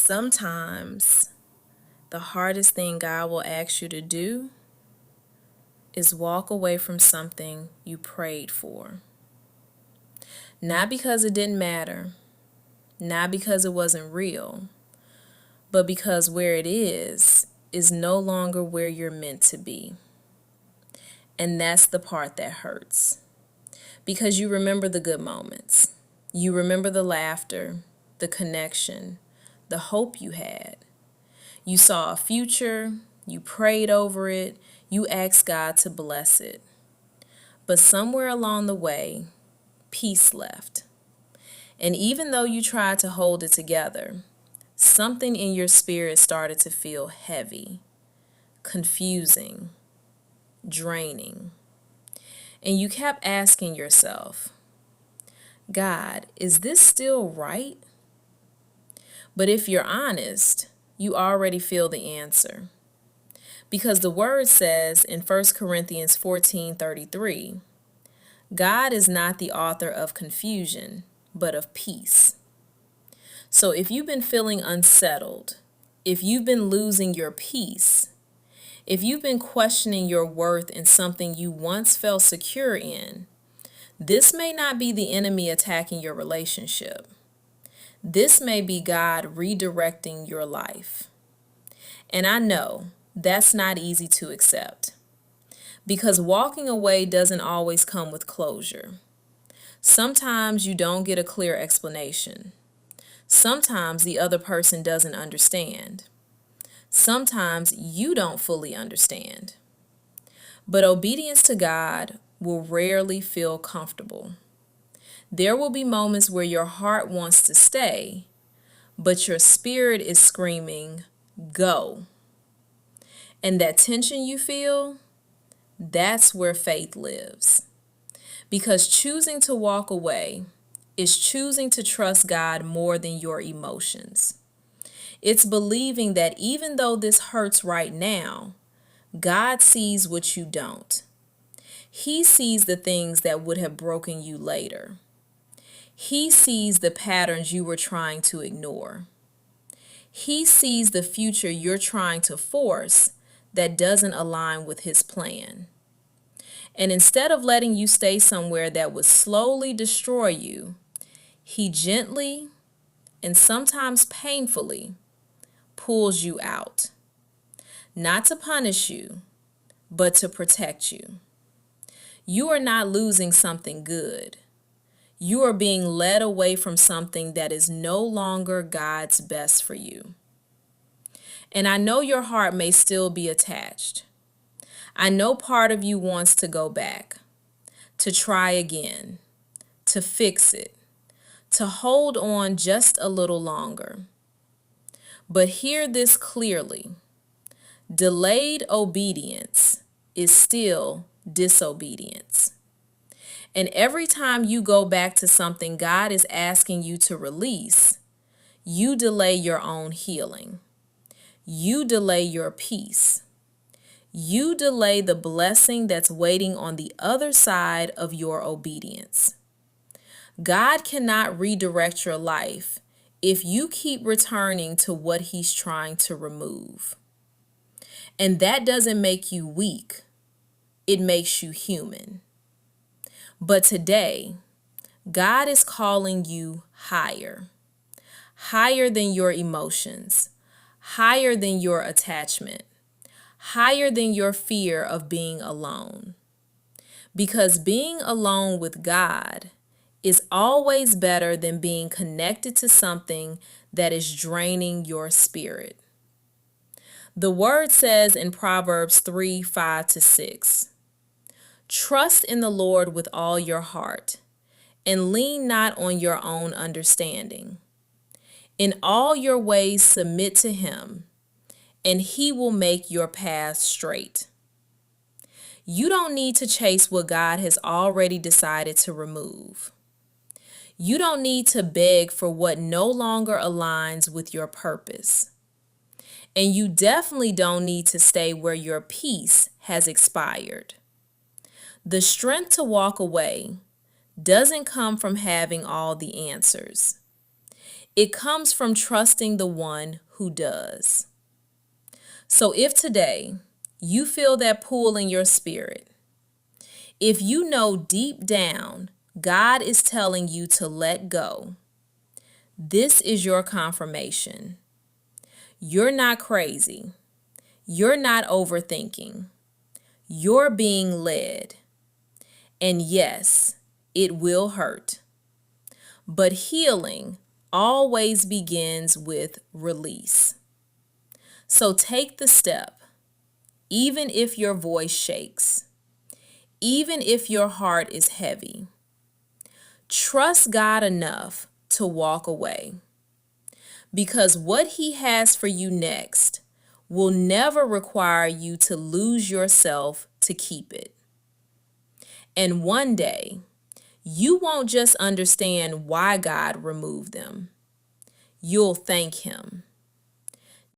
Sometimes the hardest thing God will ask you to do is walk away from something you prayed for. Not because it didn't matter, not because it wasn't real, but because where it is no longer where you're meant to be. And that's the part that hurts. Because you remember the good moments. You remember the laughter, the connection, the hope you had. You saw a future, you prayed over it, you asked God to bless it. But somewhere along the way, peace left. And even though you tried to hold it together, something in your spirit started to feel heavy, confusing, draining. And you kept asking yourself, God, is this still right? But if you're honest, you already feel the answer. Because the word says in 1 Corinthians 14:33, God is not the author of confusion, but of peace. So if you've been feeling unsettled, if you've been losing your peace, if you've been questioning your worth in something you once felt secure in, this may not be the enemy attacking your relationship. This may be God redirecting your life. And I know that's not easy to accept because walking away doesn't always come with closure. Sometimes you don't get a clear explanation. Sometimes the other person doesn't understand. Sometimes you don't fully understand. But obedience to God will rarely feel comfortable. There will be moments where your heart wants to stay, but your spirit is screaming, go. And that tension you feel, that's where faith lives. Because choosing to walk away is choosing to trust God more than your emotions. It's believing that even though this hurts right now, God sees what you don't. He sees the things that would have broken you later. He sees the patterns you were trying to ignore. He sees the future you're trying to force that doesn't align with His plan. And instead of letting you stay somewhere that would slowly destroy you, He gently and sometimes painfully pulls you out. Not to punish you, but to protect you. You are not losing something good. You are being led away from something that is no longer God's best for you. And I know your heart may still be attached. I know part of you wants to go back, to try again, to fix it, to hold on just a little longer. But hear this clearly. Delayed obedience is still disobedience. And every time you go back to something God is asking you to release, you delay your own healing. You delay your peace. You delay the blessing that's waiting on the other side of your obedience. God cannot redirect your life if you keep returning to what He's trying to remove. And that doesn't make you weak. It makes you human. But today, God is calling you higher. Higher than your emotions. Higher than your attachment. Higher than your fear of being alone. Because being alone with God is always better than being connected to something that is draining your spirit. The word says in Proverbs 3:5-6, trust in the Lord with all your heart, and lean not on your own understanding. In all your ways submit to Him, and He will make your path straight. You don't need to chase what God has already decided to remove. You don't need to beg for what no longer aligns with your purpose. And you definitely don't need to stay where your peace has expired. The strength to walk away doesn't come from having all the answers. It comes from trusting the one who does. So if today you feel that pull in your spirit, if you know deep down God is telling you to let go, this is your confirmation. You're not crazy. You're not overthinking. You're being led. And yes, it will hurt. But healing always begins with release. So take the step, even if your voice shakes, even if your heart is heavy. Trust God enough to walk away, because what He has for you next will never require you to lose yourself to keep it. And one day, you won't just understand why God removed them. You'll thank Him.